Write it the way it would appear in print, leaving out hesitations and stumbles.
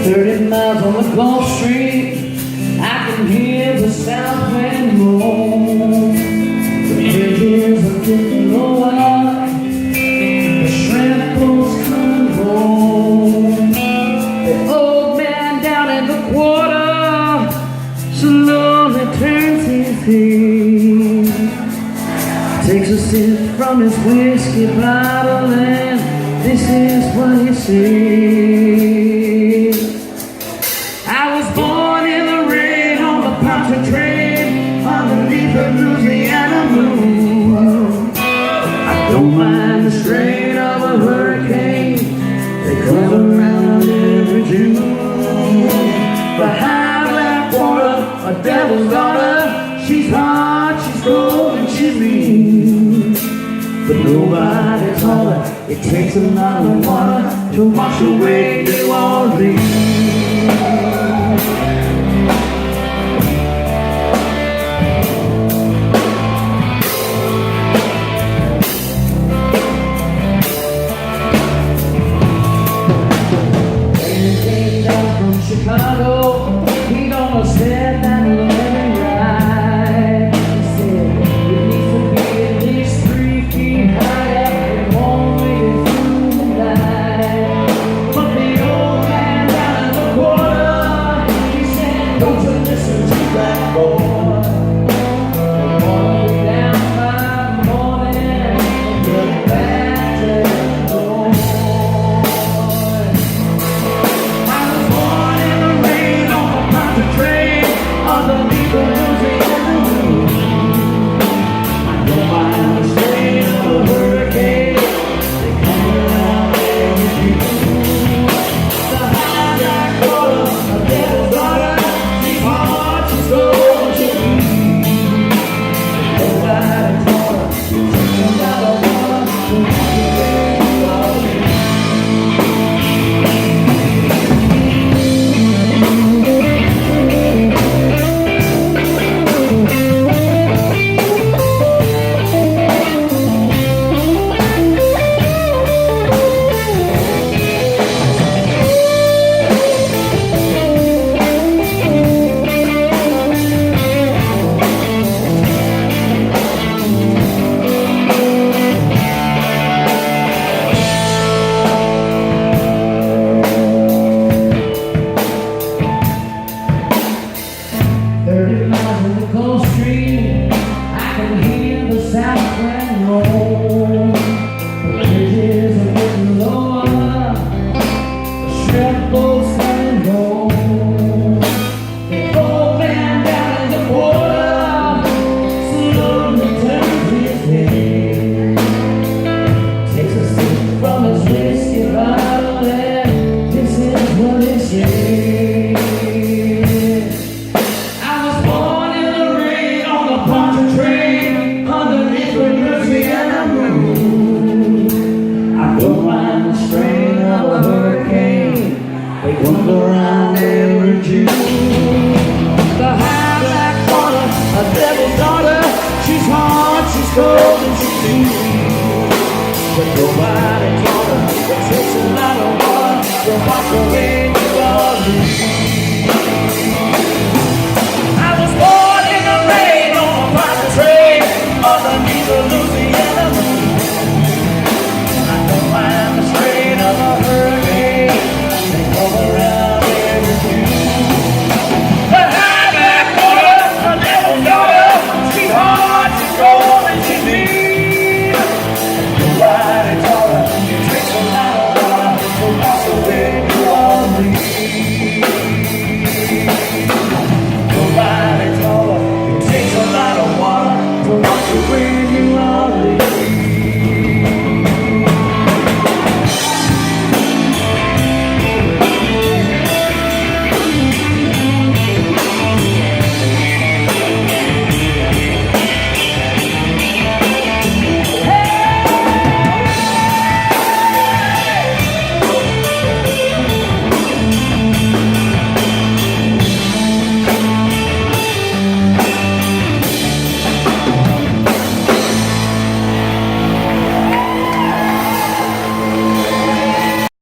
30 miles on the Gulf Street, I can hear the south wind roll. The bridges are getting lower, the shrimp boats come and roll. The old man down in the quarter slowly turns his head, takes a sip from his whiskey bottle, and this is what he said. I was born in the rain on the Poncha train underneath the Louisiana moon. I don't mind the strain of a hurricane that comes around every June. The high black water, a devil's daughter, she's hot, she's cold, and she's mean. But nobody told her it takes a lot of water to wash away New Orleans. 30 miles on the Gulf Street, I can hear the south wind roll. The bridges are getting lower, the shrimp boats come and go. The old man down in the water slowly turns his head, takes a sip from his whiskey bottle, and this is what he says. They come around every June. The high black water, a devil's daughter, she's hot, she's cold, and she's mean. But nobody taught her it takes a lot of water to wash away New Orleans.